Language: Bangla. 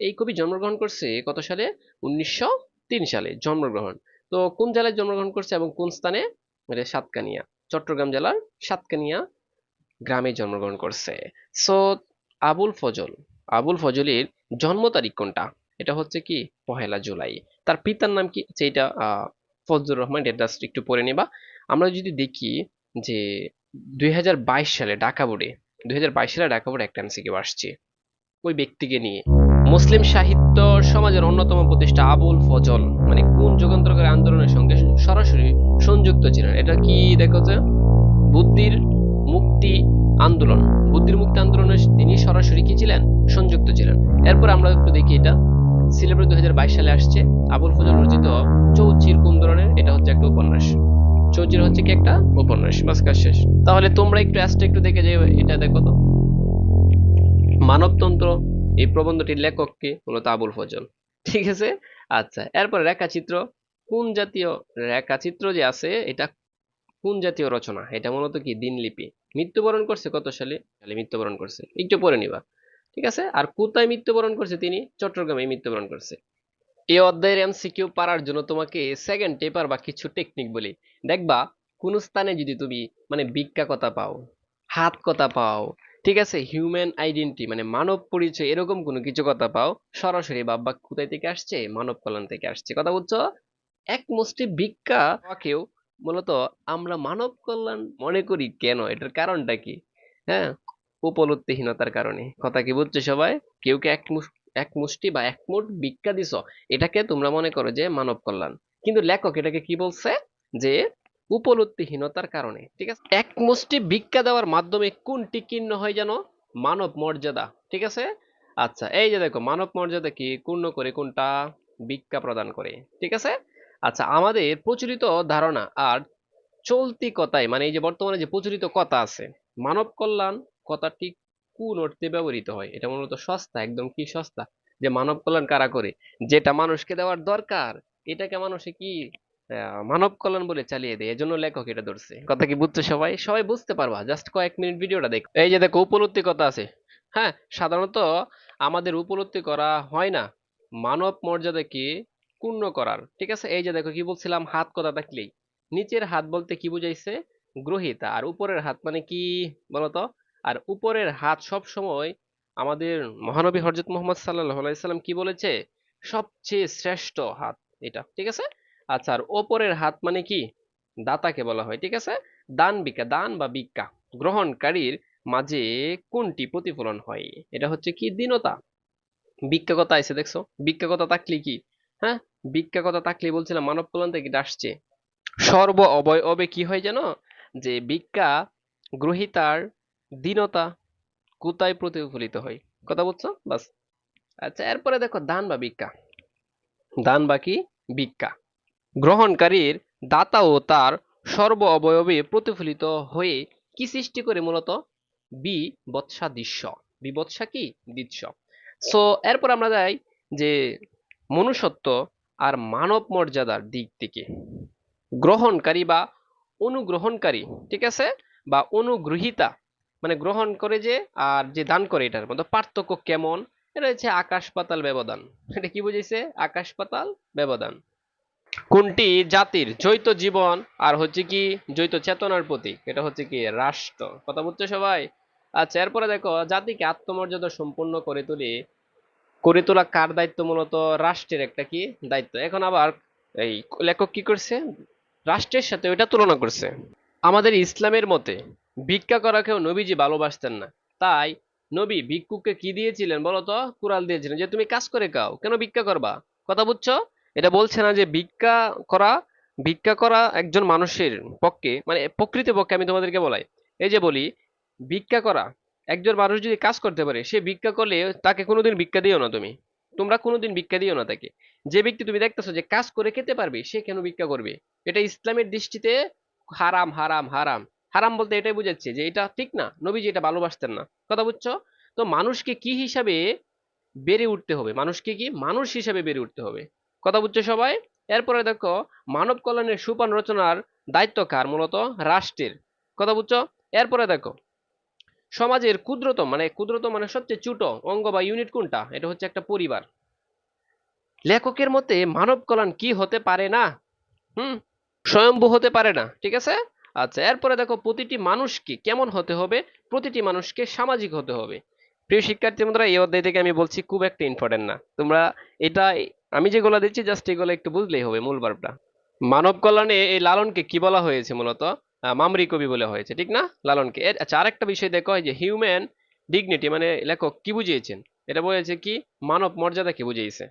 এই কবি জন্মগ্রহণ করছে কত সালে? 1903 সালে জন্মগ্রহণ। তো কোন জেলায় জন্মগ্রহণ করছে এবং কোন স্থানে? এটা সাতকানিয়া, চট্টগ্রাম জেলার সাতকানিয়া গ্রামে জন্মগ্রহণ করছে। সো আবুল ফজল, আবুল ফজলের জন্ম তারিখ কোনটা? এটা হচ্ছে কি 1 জুলাই। তার পিতার নাম কি? আচ্ছা, এটা ফজলুর রহমান। এটা জাস্ট একটু পড়ে নিবা। আমরা যদি দেখি যে 2022 সালে ঢাকা বোর্ডে, 2022 সালে ঢাকা বোর্ডে একটা এমসিকিউ আসছে ওই ব্যক্তিকে নিয়ে। মুসলিম সাহিত্য সমাজের অন্যতম প্রতিষ্ঠা আবুল ফজল মানে কোন যুগান্তকারী আন্দোলনের সঙ্গে সরাসরি সংযুক্ত ছিলেন? এটা কি দেখো যে বুদ্ধির মুক্তি আন্দোলন, বুদ্ধির মুক্তি আন্দোলনে তিনি সরাসরি কি ছিলেন? সংযুক্ত ছিলেন। এরপর আমরা একটু দেখি এটা সিলেবাস 2022 সালে আসছে। আবুল ফজল রচিত চৌচির কোন ধরনের? এটা হচ্ছে একটা উপন্যাস। চৌচির হচ্ছে কি একটা উপন্যাস। বাস কাজ শেষ। তাহলে তোমরা একটু অ্যাসটা একটু দেখে যাও, এটা দেখো তো মানবতন্ত্র এই প্রবন্ধটির লেখক কে? মূলত আবুল ফজল। ঠিক আছে। আচ্ছা, এরপর রেখাচিত্র কোন জাতীয়? রেখাচিত্র যে আছে এটা কোন জাতীয় রচনা? এটা মূলত কি দিনলিপি। মৃত্যুবরণ করছে কত সালে? সালে মৃত্যুবরণ করছে, একটু পড়ে নিবা। ঠিক আছে। আর কোথায় মৃত্যুবরণ করছে তিনি? চট্টগ্রামে মৃত্যুবরণ করছে। এই অধ্যায়ের এমসিকিউ পারার জন্য তোমাকে সেকেন্ড পেপার বা কিছু টেকনিক বলি। দেখবা কোন স্থানে যদি তুমি মানে ভিক্ষা কথা পাও, হাত কথা পাও, ঠিক আছে, হিউম্যান আইডেন্টি মানে মানব পরিচয় এরকম কোনো কিছু কথা পাও, সরাসরি ভাববা কোথায় থেকে আসছে? মানব কল্যাণ থেকে আসছে। কথা বুঝছো? এক মুষ্টি ভিক্ষা পাওয়াকেও মূলত আমরা মানব কল্যাণ মনে করি কেন? এটার কারণটা কি? হ্যাঁ, উপলব্ধিহীনতার কারণে। কথা কি বুঝছো সবাই? কেউ কে এক মুষ্টি বা এক মুঠ ভিক্ষা দিছ, এটাকে তোমরা মনে করো যে মানব কল্যাণ। কিন্তু লেখক এটাকে কি বলছে? যে উপলব্ধিহীনতার কারণে। ঠিক আছে। এক মুষ্টি ভিক্ষা দেওয়ার মাধ্যমে কোনটি ক্ষীণ হয় যেন? মানব মর্যাদা। ঠিক আছে। আচ্ছা, এই যে দেখো মানব মর্যাদা কি ক্ষুণ্ণ করে কোনটা? ভিক্ষা প্রদান করে। ঠিক আছে। আচ্ছা, আমাদের প্রচলিত ধারণা আর চলতি কথায় মানে এই যে বর্তমানে যে প্রচলিত কথা আছে, মানব কল্যাণ কথাটি কোন অর্থে ব্যবহৃত হয়? এটা মূলত সস্তা, একদম কি সস্তা, যে মানব কল্যাণ কারা করে, যেটা মানুষকে দেওয়ার দরকার এটাকে মানুষে কি মানব কল্যাণ বলে চালিয়ে দেয়। এজন্য লেখক এটা ধরছে। কথা কি বুঝছো সবাই? সবাই বুঝতে পারবা, জাস্ট কয়েক মিনিট ভিডিওটা দেখো। এই যে দেখো উপলব্ধি কথা আছে। হ্যাঁ, সাধারণত আমাদের উপলব্ধি করা হয় না মানব মর্যাদাকে ক্ষুণ্ণ করার। ঠিক আছে। এই যে দেখো কি বলছিলাম, হাত কথা থাকলেই নিচের হাত বলতে কি বুঝাইছে? গ্রহিতা। আর উপরের হাত মানে কি বলতো? আর উপরের হাত সব সময় আমাদের মহানবী হযরত মুহাম্মদ সাল্লাল্লাহু আলাইহি সাল্লাম কি বলেছে? সবচেয়ে শ্রেষ্ঠ হাত এটা। ঠিক আছে। আচ্ছা, আর ওপরের হাত মানে কি? দাতাকে বলা হয়। ঠিক আছে। দান ভিক্ষা, দান বা ভিক্ষা গ্রহণকারীর মাঝে কোনটি প্রতিফলন হয়? এটা হচ্ছে কি দীনতা। ভিক্ষা কথা আছে দেখছো? ভিক্ষা কথা থাকলে কি? হ্যাঁ, ভিক্ষা কথা থাকলে বলছিলাম মানব কল্যাণ থেকে এটা আসছে। সর্ব অবয়বে কি হয় যেন? যে ভিক্ষা গ্রহীতার দীনতা কোথায় প্রতিফলিত হয়? কথা বুঝছো? বাস। আচ্ছা, এরপরে দেখো দান বা ভিক্ষা। দান বা কি? ভিক্ষা গ্রহণকারীর দাতা ও তার সর্ব অবয়বে প্রতিফলিত হয়ে কি সৃষ্টি করে মূলত? বিবৎসা দৃশ্য। বিবৎসা কি? দৃশ্য। সো এরপর আমরা যাই যে মনুষ্যত্ব আর মানব মর্যাদার দিক থেকে গ্রহণকারী বা অনুগ্রহণকারী, ঠিক আছে, বা অনুগ্রহীতা মানে গ্রহণ করে যে আর যে দান করে এটার মধ্যে পার্থক্য কেমন? এটা হচ্ছে আকাশ পাতাল ব্যবধান। এটা কি বুঝেছে? আকাশ পাতাল ব্যবধান। কোনটি জাতির যৌথ জীবন আর হচ্ছে কি যৌথ চেতনার প্রতীক? এটা হচ্ছে কি রাষ্ট্র। কথা বুঝছো সবাই? আচ্ছা, এরপরে দেখো জাতিকে আত্মমর্যাদা সম্পন্ন করে তোলা কার দায়িত্ব? মূলত রাষ্ট্রের একটা কি দায়িত্ব। এখন আবার এই লেখক কি করছে? রাষ্ট্রের সাথে ওইটা তুলনা করছে। আমাদের ইসলামের মতে ভিক্ষা করাকেও নবীজি ভালোবাসতেন না। তাই নবী ভিক্ষুককে কি দিয়েছিলেন বলতো? কুড়াল দিয়েছিলেন, যে তুমি কাজ করে খাও, কেন ভিক্ষা করবা? কথা বুঝছো? এটা বলছে না যে করা ভিক্ষা করা একজন মানুষের পক্ষে মানে প্রকৃত পক্ষে। আমি তোমাদেরকে বলাই, এই যে বলি ভিক্ষা করা একজন মানুষ যদি কাজ করতে পারে, সে ভিক্ষা করলে তাকে কোনোদিন ভিক্ষা দিও না তুমি। তোমরা কোনোদিন ভিক্ষা দিও না তাকে। যে ব্যক্তি তুমি দেখতেছো যে কাজ করে খেতে পারবে, সে কেন ভিক্ষা করবে? এটা ইসলামের দৃষ্টিতে হারাম, হারাম, হারাম। হারাম বলতে এটাই বুঝাচ্ছে যে এটা ঠিক না, নবীজি এটা ভালোবাসতেন না। কথা বুঝছো? তো মানুষকে কি হিসাবে বেড়ে উঠতে হবে? মানুষকে কি মানুষ হিসাবে বেড়ে উঠতে হবে। কথা বুঝছো সবাই? এরপরে দেখো মানব কল্যাণের সোপান রচনার দায়িত্ব কার? মূলত রাষ্ট্রের। কথা বুঝছো? এরপরে দেখো সমাজের ক্ষুদ্রতম মানে সবচেয়ে ছোট অঙ্গ বা ইউনিট কোনটা? এটা হচ্ছে একটা পরিবার। লেখকের মতে মানব কল্যাণ কি হতে পারে না? হুম, স্বয়ম্ভু হতে পারে না, ঠিক আছে। আচ্ছা, এরপরে দেখো প্রতিটি মানুষকে কেমন হতে হবে? প্রতিটি মানুষকে সামাজিক হতে হবে। প্রিয় শিক্ষার্থী বন্ধুরা, এই অধ্যায় থেকে আমি বলছি খুব একটা ইম্পর্টেন্ট না, তোমরা এটা আমি যেগুলো দিচ্ছি জাস্ট এগুলো একটু বুঝলেই হবে মূল ভাবটা। মানব কল্যাণে এই লালনকে কি বলা হয়েছে মূলত? মামরি কবি বলা হয়েছে, ঠিক না? লালনকে আচ্ছা, আরেকটা বিষয় দেখো, এই যে হিউম্যান ডিগনিটি মানে লেখক কি বুঝিয়েছেন? এটা বলেছে কি মানব মর্যাদা কি বুঝিয়েছে।